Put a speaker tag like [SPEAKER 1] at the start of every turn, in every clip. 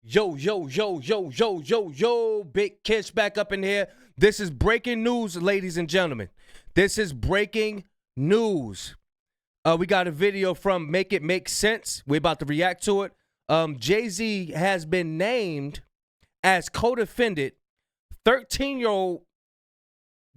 [SPEAKER 1] Yo, yo, yo, yo, yo, yo, yo, Big Kish back up in here. This is breaking news, ladies and gentlemen. This is breaking news. We got a video from Make It Make Sense. We're about to react to it. Jay-Z has been named as co-defendant. 13-year-old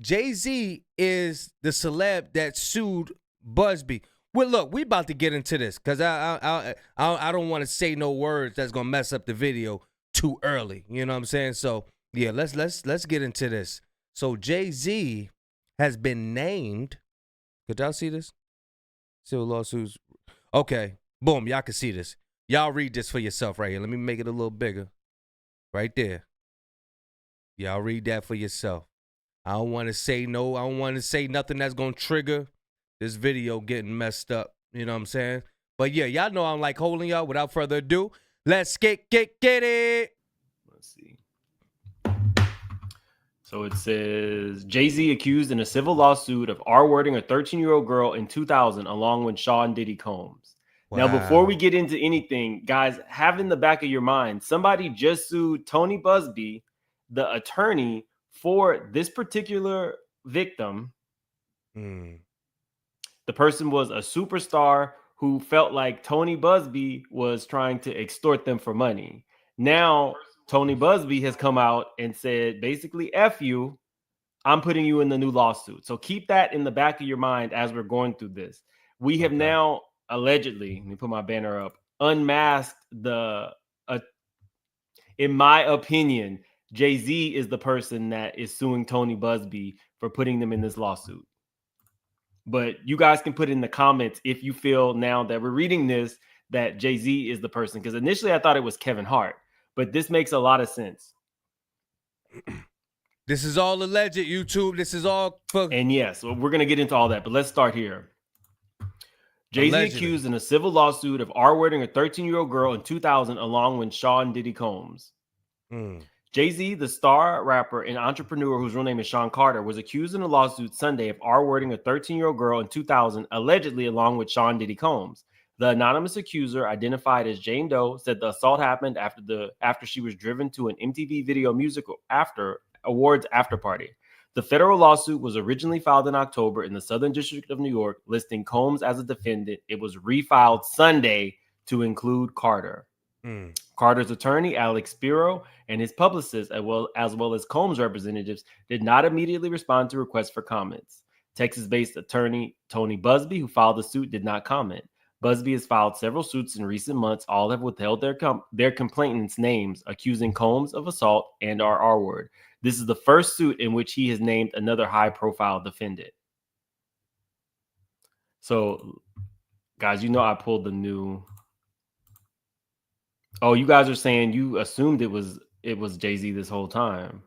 [SPEAKER 1] Jay-Z is the celeb that sued Busby. Well, look, we about to get into this because I don't want to say no words that's gonna mess up the video too early. You know what I'm saying? So yeah, let's get into this. So Jay-Z has been named. Could y'all see this? Civil lawsuits. Okay, boom, y'all can see this. Y'all read this for yourself right here. Let me make it a little bigger. Right there. Y'all read that for yourself. I don't want to say no. I don't want to say nothing that's gonna trigger this video getting messed up. You know what I'm saying? But yeah, y'all know I'm like holding y'all. Without further ado, let's get it.
[SPEAKER 2] Let's see. So it says Jay-Z accused in a civil lawsuit of R-wording a 13-year-old girl in 2000 along with Sean Diddy Combs. Wow. Now, before we get into anything, guys, have in the back of your mind, somebody just sued Tony Busby, the attorney for this particular victim. The person was a superstar who felt like Tony Busby was trying to extort them for money. Now, Tony Busby has come out and said, basically, F you, I'm putting you in the new lawsuit. So keep that in the back of your mind as we're going through this. We have now allegedly, let me put my banner up, unmasked in my opinion, Jay-Z is the person that is suing Tony Busby for putting them in this lawsuit. But you guys can put in the comments if you feel now that we're reading this that Jay-Z is the person. Because initially I thought it was Kevin Hart. But this makes a lot of sense.
[SPEAKER 1] This is all alleged, YouTube. This is all for...
[SPEAKER 2] And yes, we're going to get into all that. But let's start here. Jay-Z accused in a civil lawsuit of R-wording a 13-year-old girl in 2000 along with Sean Diddy Combs. Jay-Z, the star rapper and entrepreneur whose real name is Sean Carter, was accused in a lawsuit Sunday of R-wording a 13-year-old girl in 2000, allegedly along with Sean Diddy Combs. The anonymous accuser, identified as Jane Doe, said the assault happened after she was driven to an MTV Video Music Awards after party. The federal lawsuit was originally filed in October in the Southern District of New York, listing Combs as a defendant. It was refiled Sunday to include Carter. Carter's attorney, Alex Spiro, and his publicist, as well as Combs' representatives, did not immediately respond to requests for comments. Texas-based attorney Tony Busby, who filed the suit, did not comment. Busby has filed several suits in recent months. All have withheld their complainants' names, accusing Combs of assault and R-word. This is the first suit in which he has named another high-profile defendant. So, guys, you know I pulled the new... Oh, you guys are saying you assumed it was Jay-Z this whole time.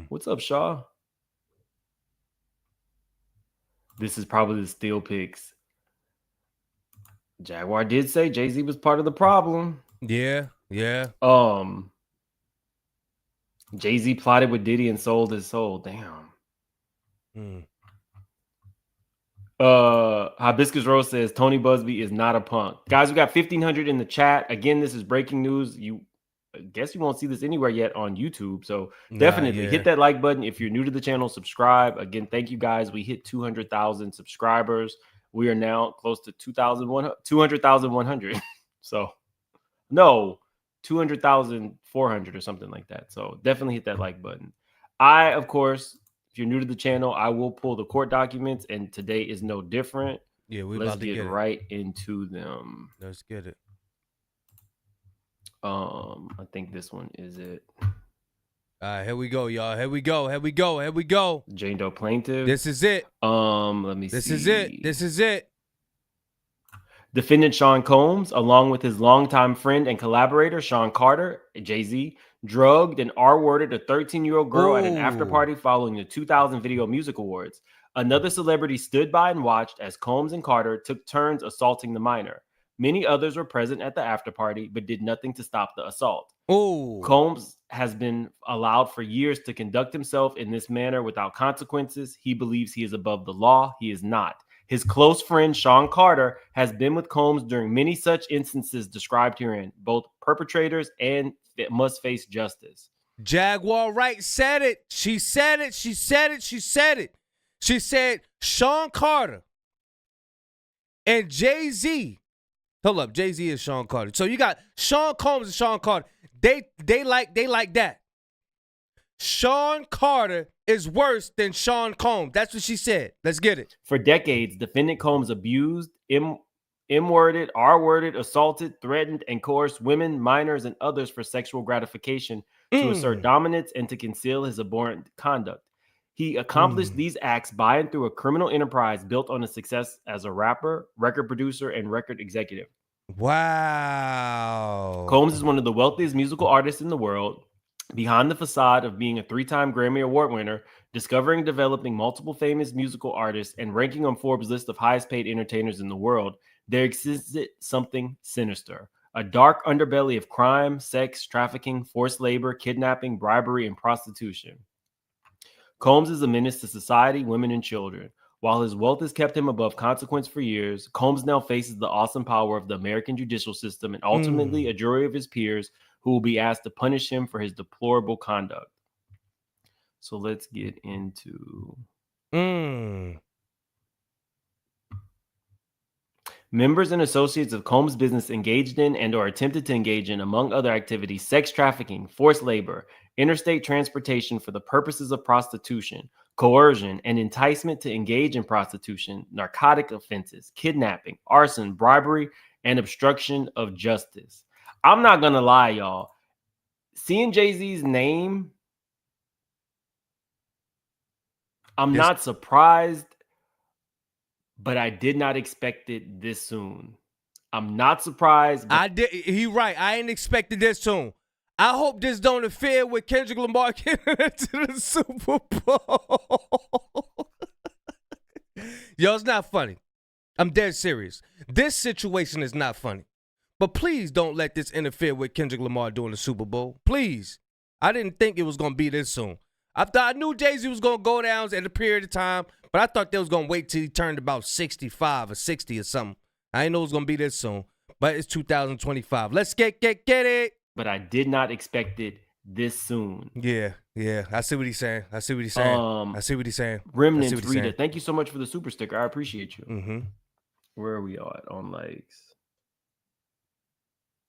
[SPEAKER 2] What's up, Shaw? This is probably the Steel Picks. Jaguar did say Jay-Z was part of the problem.
[SPEAKER 1] Yeah.
[SPEAKER 2] Jay-Z plotted with Diddy and sold his soul. Damn. Hibiscus Rose says Tony Busby is not a punk. Guys, we got 1,500 in the chat. Again, this is breaking news. I guess you won't see this anywhere yet on YouTube. So definitely hit that like button. If you're new to the channel, subscribe. Again, thank you guys. We hit 200,000 subscribers. We are now close to 200,100. So no, 200,400 or something like that. So definitely hit that like button. Of course, if you're new to the channel, I will pull the court documents, and today is no different.
[SPEAKER 1] Yeah,
[SPEAKER 2] let's get right into them.
[SPEAKER 1] Let's get it.
[SPEAKER 2] I think this one is it.
[SPEAKER 1] All right, here we go, y'all. Here we go.
[SPEAKER 2] Jane Doe plaintiff.
[SPEAKER 1] This is it.
[SPEAKER 2] Let me see.
[SPEAKER 1] This is it.
[SPEAKER 2] Defendant Sean Combs, along with his longtime friend and collaborator Sean Carter, Jay-Z, drugged and R-worded a 13-year-old girl at an after party following the 2000 Video Music Awards. Another celebrity stood by and watched as Combs and Carter took turns assaulting the minor. Many others were present at the after party, but did nothing to stop the assault. Combs has been allowed for years to conduct himself in this manner without consequences. He believes he is above the law. He is not. His close friend, Sean Carter, has been with Combs during many such instances described herein. Both perpetrators and must face justice.
[SPEAKER 1] Jaguar Wright said it. She said it. She said it. She said it. She said Sean Carter and Jay-Z. Hold up, Jay-Z is Sean Carter. So you got Sean Combs and Sean Carter. They like that. Sean Carter is worse than Sean Combs. That's what she said. Let's get it.
[SPEAKER 2] For decades, defendant Combs abused, M-worded, R-worded, assaulted, threatened, and coerced women, minors, and others for sexual gratification to assert dominance and to conceal his abhorrent conduct. He accomplished these acts by and through a criminal enterprise built on his success as a rapper, record producer, and record executive.
[SPEAKER 1] Wow.
[SPEAKER 2] Combs is one of the wealthiest musical artists in the world. Behind the facade of being a 3-time Grammy Award winner, discovering and developing multiple famous musical artists, and ranking on Forbes' list of highest paid entertainers in the world, there existed something sinister. A dark underbelly of crime, sex, trafficking, forced labor, kidnapping, bribery, and prostitution. Combs is a menace to society, women, and children. While his wealth has kept him above consequence for years, Combs now faces the awesome power of the American judicial system and ultimately a jury of his peers who will be asked to punish him for his deplorable conduct. So let's get into... Members and associates of Combs' business engaged in and or attempted to engage in, among other activities, sex trafficking, forced labor, interstate transportation for the purposes of prostitution, coercion, and enticement to engage in prostitution, narcotic offenses, kidnapping, arson, bribery, and obstruction of justice. I'm not going to lie, y'all. Seeing Jay-Z's name, I'm not surprised, but I did not expect it this soon. I'm not surprised.
[SPEAKER 1] He right. I ain't expected this soon. I hope this don't interfere with Kendrick Lamar getting into the Super Bowl. Yo, it's not funny. I'm dead serious. This situation is not funny. But please don't let this interfere with Kendrick Lamar doing the Super Bowl. Please. I didn't think it was going to be this soon. I knew Jay-Z was going to go down at a period of time, but I thought they was going to wait till he turned about 65 or 60 or something. I didn't know it was going to be this soon, but it's 2025. Let's get it.
[SPEAKER 2] But I did not expect it this soon.
[SPEAKER 1] Yeah. I see what he's saying.
[SPEAKER 2] Remnants Reader, thank you so much for the super sticker. I appreciate you. Where are we at on likes?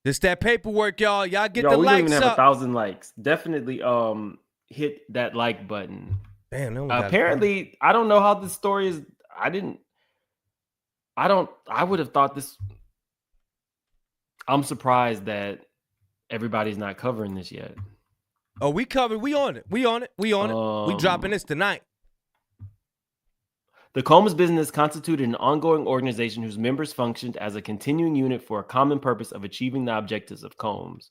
[SPEAKER 1] It's that paperwork, y'all. Y'all get the likes up.
[SPEAKER 2] We don't even have 1,000 likes. Definitely hit that like button.
[SPEAKER 1] Damn,
[SPEAKER 2] apparently, I don't know how this story is. I would have thought this. I'm surprised that everybody's not covering this yet.
[SPEAKER 1] Oh, we covered. We on it. We dropping this tonight.
[SPEAKER 2] The Combs business constituted an ongoing organization whose members functioned as a continuing unit for a common purpose of achieving the objectives of Combs.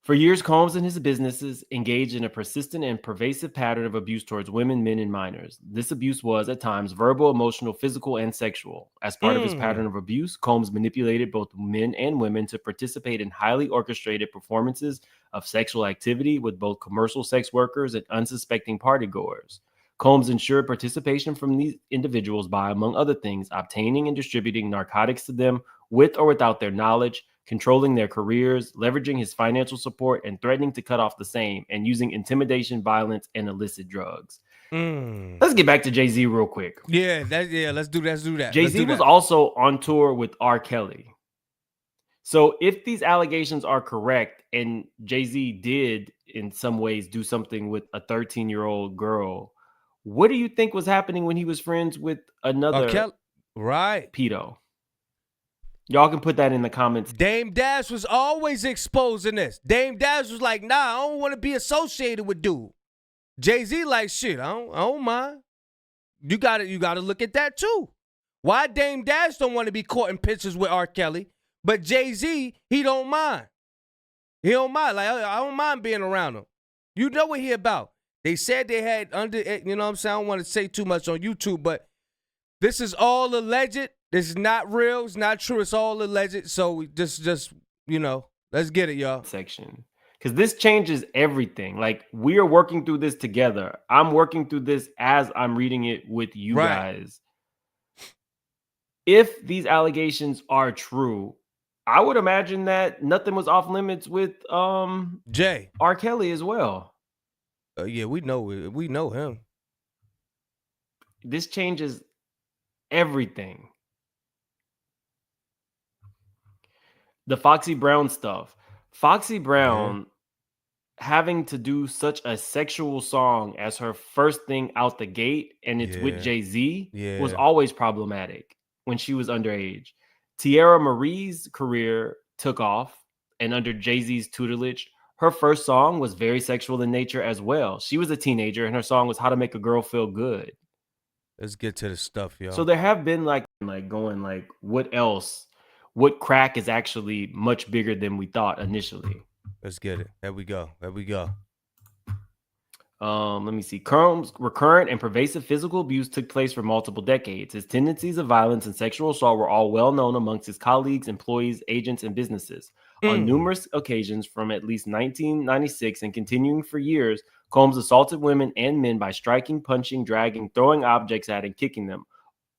[SPEAKER 2] For years, Combs and his businesses engaged in a persistent and pervasive pattern of abuse towards women, men, and minors. This abuse was, at times, verbal, emotional, physical, and sexual. As part of his pattern of abuse, Combs manipulated both men and women to participate in highly orchestrated performances of sexual activity with both commercial sex workers and unsuspecting partygoers. Combs ensured participation from these individuals by, among other things, obtaining and distributing narcotics to them with or without their knowledge, controlling their careers, leveraging his financial support, and threatening to cut off the same, and using intimidation, violence, and illicit drugs. Let's get back to Jay-Z real quick.
[SPEAKER 1] Let's do that.
[SPEAKER 2] Jay-Z was also on tour with R. Kelly. So if these allegations are correct, and Jay-Z did, in some ways, do something with a 13-year-old girl, what do you think was happening when he was friends with another pedo? Y'all can put that in the comments.
[SPEAKER 1] Dame Dash was always exposing this. Dame Dash was like, nah, I don't want to be associated with dude. Jay-Z like, shit, I don't mind. You gotta look at that too. Why Dame Dash don't want to be caught in pictures with R. Kelly, but Jay-Z, he don't mind. He don't mind. Like, I don't mind being around him. You know what he about. They said they had you know what I'm saying? I don't want to say too much on YouTube, but this is all alleged. This is not real. It's not true. It's all alleged. So we just let's get it, y'all.
[SPEAKER 2] Section. Because this changes everything. Like, we are working through this together. I'm working through this as I'm reading it with you guys. if these allegations are true, I would imagine that nothing was off limits with
[SPEAKER 1] Jay
[SPEAKER 2] R. Kelly as well.
[SPEAKER 1] Yeah, we know him.
[SPEAKER 2] This changes everything. The Foxy Brown stuff. Foxy Brown having to do such a sexual song as her first thing out the gate, and it's with Jay-Z, was always problematic when she was underage. Tierra Marie's career took off, and under Jay-Z's tutelage, her first song was very sexual in nature as well. She was a teenager, and her song was How to Make a Girl Feel Good.
[SPEAKER 1] Let's get to the stuff, y'all.
[SPEAKER 2] So there have been like going like, what else? What crack is actually much bigger than we thought initially?
[SPEAKER 1] Let's get it. There we go. Let
[SPEAKER 2] me see. Combs' recurrent and pervasive physical abuse took place for multiple decades. His tendencies of violence and sexual assault were all well known amongst his colleagues, employees, agents, and businesses. On numerous occasions from at least 1996 and continuing for years, Combs assaulted women and men by striking, punching, dragging, throwing objects at, and kicking them.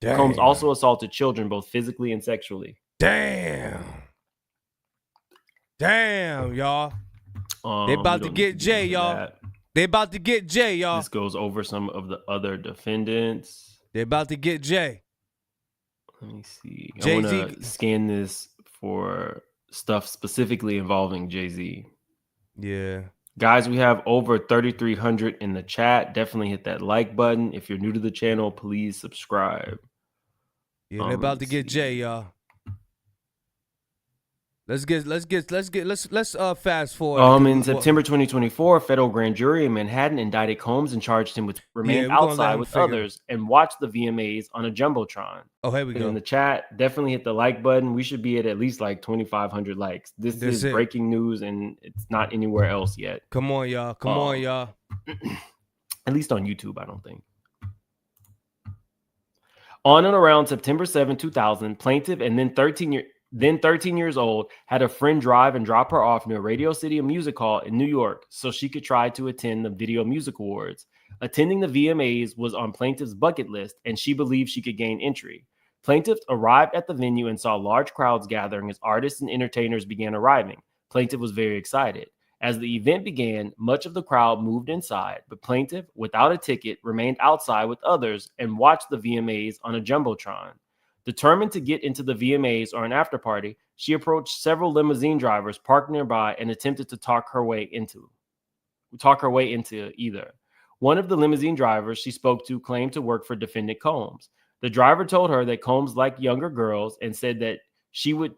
[SPEAKER 2] Damn. Combs also assaulted children both physically and sexually.
[SPEAKER 1] Damn, y'all. They about to get Jay, y'all. They about to get Jay, y'all.
[SPEAKER 2] This goes over some of the other defendants.
[SPEAKER 1] They about to get Jay.
[SPEAKER 2] Let me see. I want to scan this for stuff specifically involving Jay-Z.
[SPEAKER 1] Yeah.
[SPEAKER 2] Guys, we have over 3,300 in the chat. Definitely hit that like button. If you're new to the channel, please subscribe.
[SPEAKER 1] Yeah, they're about to get Jay, y'all. Let's fast forward.
[SPEAKER 2] In September 2024, a federal grand jury in Manhattan indicted Combs and charged him with remaining outside with others and watched the VMAs on a jumbotron.
[SPEAKER 1] Oh, here we go.
[SPEAKER 2] In the chat, definitely hit the like button. We should be at least like 2,500 likes. This is breaking news, and it's not anywhere else yet.
[SPEAKER 1] Come on, y'all. Come on, y'all.
[SPEAKER 2] At least on YouTube, I don't think. On and around September 7, 2000, plaintiff and then 13 years old, had a friend drive and drop her off near Radio City Music Hall in New York so she could try to attend the Video Music Awards. Attending the VMAs was on plaintiff's bucket list, and she believed she could gain entry. Plaintiff arrived at the venue and saw large crowds gathering as artists and entertainers began arriving. Plaintiff was very excited. As the event began, much of the crowd moved inside, but plaintiff, without a ticket, remained outside with others and watched the VMAs on a jumbotron. Determined to get into the VMAs or an after party, she approached several limousine drivers parked nearby and attempted to talk her way into either. One of the limousine drivers she spoke to claimed to work for defendant Combs. The driver told her that Combs liked younger girls and said that she would.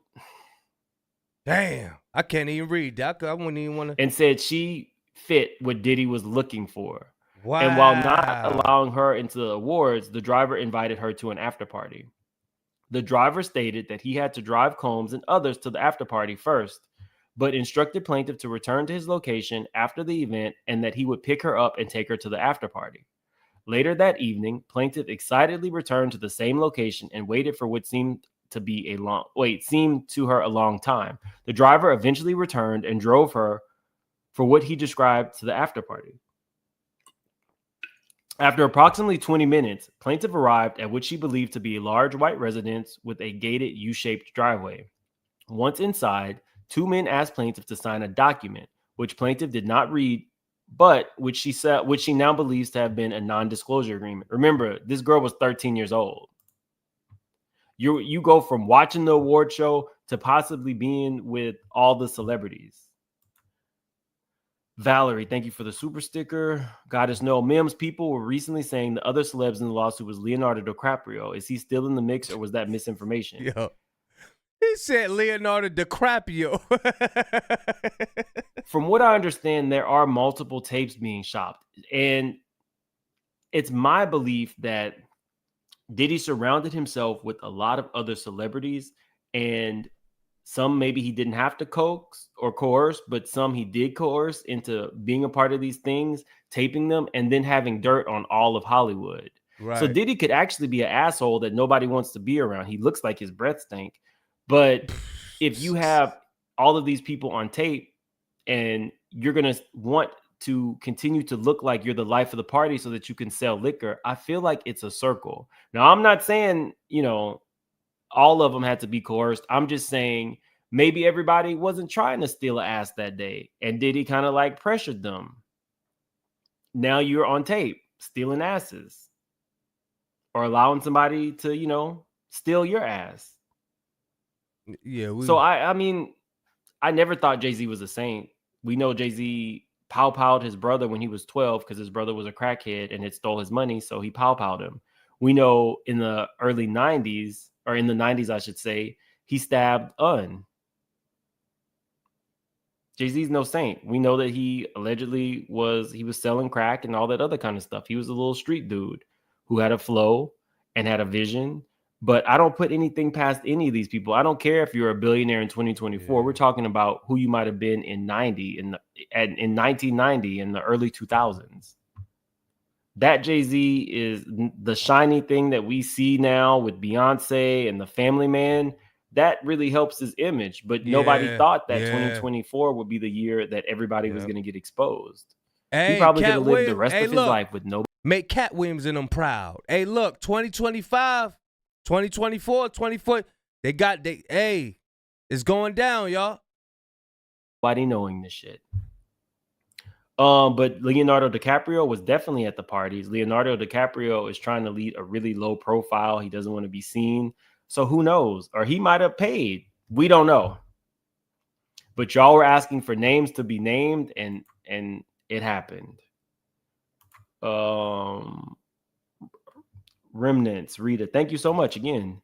[SPEAKER 1] Damn, I can't even read that. I wouldn't even want to.
[SPEAKER 2] And said she fit what Diddy was looking for.
[SPEAKER 1] Wow.
[SPEAKER 2] And while not allowing her into the awards, the driver invited her to an after party. The driver stated that he had to drive Combs and others to the after party first, but instructed plaintiff to return to his location after the event and that he would pick her up and take her to the after party. Later that evening, plaintiff excitedly returned to the same location and waited for what seemed to her a long time. The driver eventually returned and drove her for what he described to the after party. After approximately 20 minutes, plaintiff arrived at what she believed to be a large white residence with a gated U-shaped driveway. Once inside, two men asked plaintiff to sign a document, which plaintiff did not read, but which she now believes to have been a non-disclosure agreement. Remember, this girl was 13 years old. You go from watching the award show to possibly being with all the celebrities. Valerie, thank you for the super sticker. Goddess No Mims, people were recently saying the other celebs in the lawsuit was Leonardo DiCaprio. Is he still in the mix, or was that misinformation?
[SPEAKER 1] Yo, he said Leonardo DiCaprio.
[SPEAKER 2] From what I understand, there are multiple tapes being shopped, and it's my belief that Diddy surrounded himself with a lot of other celebrities, and some maybe he didn't have to coax or coerce, but some he did coerce into being a part of these things, taping them, and then having dirt on all of Hollywood. Right. So Diddy could actually be an asshole that nobody wants to be around. He looks like his breath stink. But if you have all of these people on tape and you're going to want to continue to look like you're the life of the party so that you can sell liquor, I feel like it's a circle. Now, I'm not saying, all of them had to be coerced. I'm just saying maybe everybody wasn't trying to steal an ass that day, and Diddy kind of like pressured them. Now you're on tape stealing asses or allowing somebody to, you know, steal your ass.
[SPEAKER 1] Yeah.
[SPEAKER 2] So I mean, I never thought Jay-Z was a saint. We know Jay-Z pow-powed his brother when he was 12 because his brother was a crackhead and had stole his money, so he pow-powed him. We know in the early 90s, or in the 90s, I should say, he stabbed Un. Jay-Z's no saint. We know that he allegedly was selling crack and all that other kind of stuff. He was a little street dude who had a flow and had a vision. But I don't put anything past any of these people. I don't care if you're a billionaire in 2024. Yeah. We're talking about who you might have been in 1990, in the early 2000s. That Jay-Z is the shiny thing that we see now with Beyonce and the Family Man. That really helps his image, but nobody thought that 2024 would be the year that everybody was going to get exposed. He probably could have lived the rest of his life with no.
[SPEAKER 1] Make Cat Williams and them proud. Hey, look, 2025, 2024, 24. It's going down, y'all.
[SPEAKER 2] Nobody knowing this shit. But Leonardo DiCaprio was definitely at the parties. Leonardo DiCaprio is trying to lead a really low profile. He doesn't want to be seen. So who knows? Or he might have paid. We don't know. But y'all were asking for names to be named, and it happened. Remnants, Rita, thank you so much again.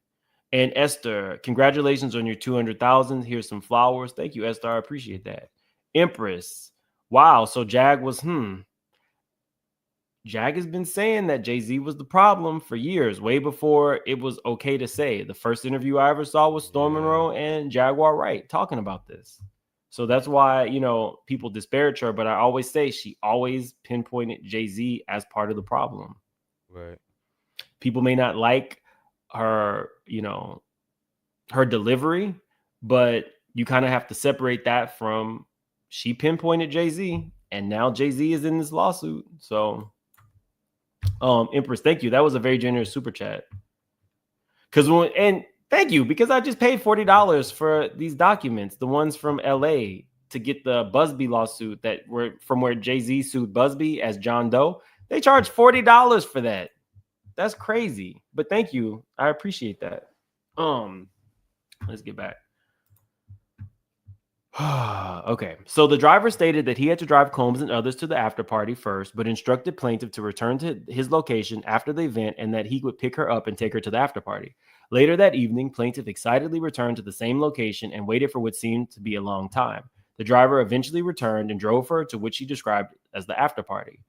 [SPEAKER 2] And Esther, congratulations on your 200,000. Here's some flowers. Thank you, Esther. I appreciate that. Empress, wow. So Jag was, Jag has been saying that Jay-Z was the problem for years, way before it was okay to say. The first interview I ever saw was Storm Monroe and Jaguar Wright talking about this. So that's why, you know, people disparage her, but I always say she always pinpointed Jay-Z as part of the problem.
[SPEAKER 1] Right.
[SPEAKER 2] People may not like her, you know, her delivery, but you kind of have to separate that from she pinpointed Jay-Z, and now Jay-Z is in this lawsuit. So Empress, thank you. That was a very generous super chat. And thank you, because I just paid $40 for these documents, the ones from LA, to get the Busby lawsuit that were from where Jay-Z sued Busby as John Doe. They charged $40 for that. That's crazy. But thank you. I appreciate that. Let's get back. Okay, so the driver stated that he had to drive Combs and others to the after party first, but instructed plaintiff to return to his location after the event and that he would pick her up and take her to the after party. Later that evening, plaintiff excitedly returned to the same location and waited for what seemed to be a long time. The driver eventually returned and drove her to what she described as the after party.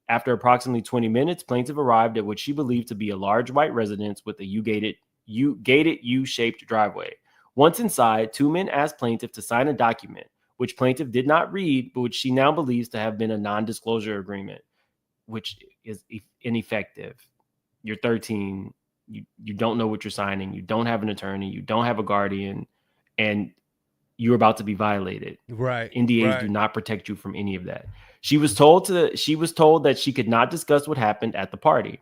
[SPEAKER 2] After approximately 20 minutes, plaintiff arrived at what she believed to be a large white residence with a gated U-shaped driveway. Once inside, two men asked plaintiff to sign a document, which plaintiff did not read, but which she now believes to have been a non-disclosure agreement, which is ineffective. You're 13. You don't know what you're signing. You don't have an attorney. You don't have a guardian, and you're about to be violated.
[SPEAKER 1] Right.
[SPEAKER 2] NDAs do not protect you from any of that. She was told that she could not discuss what happened at the party.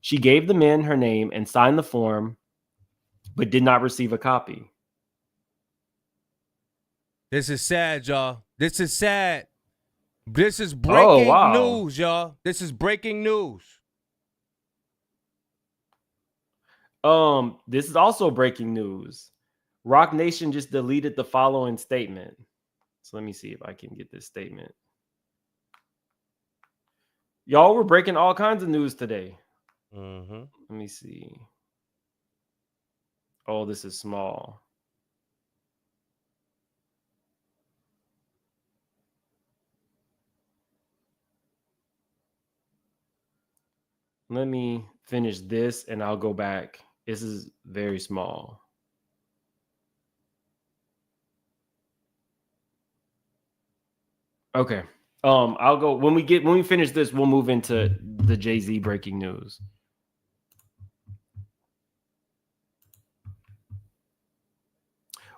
[SPEAKER 2] She gave the men her name and signed the form, but did not receive a copy.
[SPEAKER 1] This is sad, y'all. This is sad. This is breaking news, y'all. This is breaking news.
[SPEAKER 2] This is also breaking news. Rock Nation just deleted the following statement. So let me see if I can get this statement. Y'all, we're breaking all kinds of news today.
[SPEAKER 1] Mm-hmm.
[SPEAKER 2] Let me see. Oh, this is small. Let me finish this and I'll go back. This is very small. Okay. I'll go when we finish this, we'll move into the Jay-Z breaking news.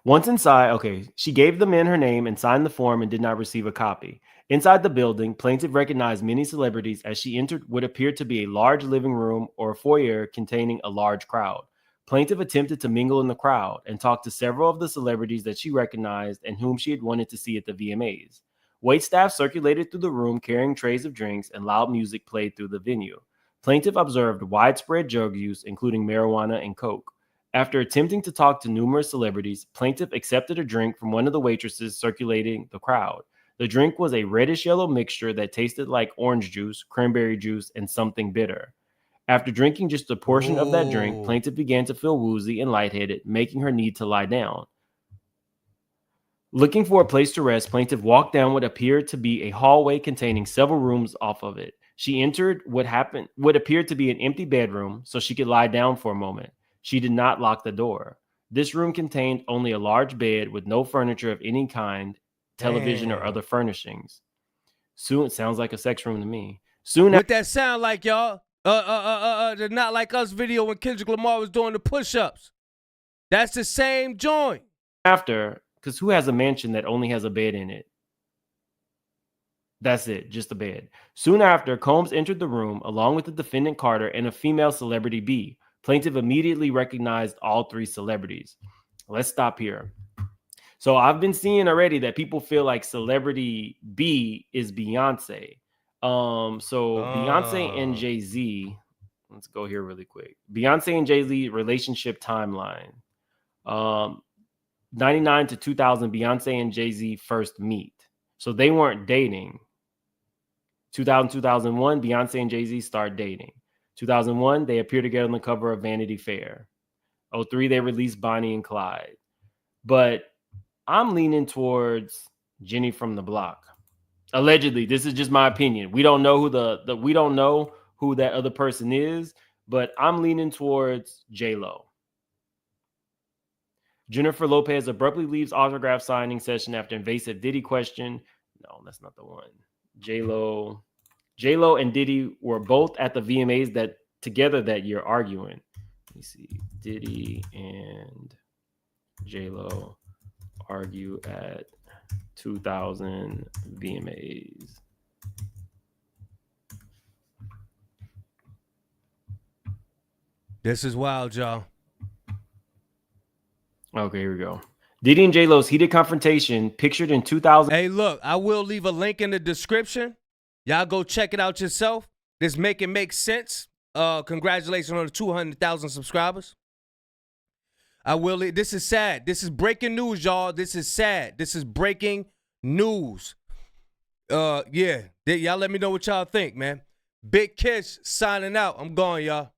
[SPEAKER 2] Once inside, okay, she gave the men her name and signed the form and did not receive a copy. Inside the building, plaintiff recognized many celebrities as she entered what appeared to be a large living room or a foyer containing a large crowd. Plaintiff attempted to mingle in the crowd and talk to several of the celebrities that she recognized and whom she had wanted to see at the VMAs. Waitstaff circulated through the room carrying trays of drinks, and loud music played through the venue. Plaintiff observed widespread drug use, including marijuana and coke. After attempting to talk to numerous celebrities, plaintiff accepted a drink from one of the waitresses circulating the crowd. The drink was a reddish-yellow mixture that tasted like orange juice, cranberry juice, and something bitter. After drinking just a portion of that drink, plaintiff began to feel woozy and lightheaded, making her need to lie down. Looking for a place to rest, plaintiff walked down what appeared to be a hallway containing several rooms off of it. She entered what appeared to be an empty bedroom so she could lie down for a moment. She did not lock the door. This room contained only a large bed with no furniture of any kind, television, or other furnishings. Soon, it sounds like a sex room to me.
[SPEAKER 1] What that sound like, y'all? The Not Like Us video when Kendrick Lamar was doing the push-ups. That's the same joint.
[SPEAKER 2] After, because who has a mansion that only has a bed in it? That's it, just a bed. Soon after, Combs entered the room along with the defendant Carter and a female celebrity B. Plaintiff immediately recognized all three celebrities. Let's stop here. So I've been seeing already that people feel like celebrity B is Beyonce. Beyonce and Jay-Z, let's go here really quick. Beyonce and Jay-Z relationship timeline. 99 to 2000, Beyonce and Jay-Z first meet. So they weren't dating. 2000, 2001, Beyonce and Jay-Z start dating. 2001, they appear together on the cover of Vanity Fair. 2003, they released Bonnie and Clyde. But I'm leaning towards Jenny from the Block. Allegedly, this is just my opinion. We don't know who we don't know who that other person is, but I'm leaning towards J-Lo. Jennifer Lopez abruptly leaves autograph signing session after invasive Diddy question. No, that's not the one. J-Lo and Diddy were both at the VMAs that together that year arguing. Let me see. Diddy and J-Lo argue at 2000 VMAs.
[SPEAKER 1] This is wild, y'all.
[SPEAKER 2] Okay, here we go. Diddy and J-Lo's heated confrontation pictured in 2000.
[SPEAKER 1] Hey, look, I will leave a link in the description. Y'all go check it out yourself. This make it make sense. Congratulations on the 200,000 subscribers. This is sad. This is breaking news, y'all. This is sad. This is breaking news. Yeah. Y'all let me know what y'all think, man. Big Kiss signing out. I'm going, y'all.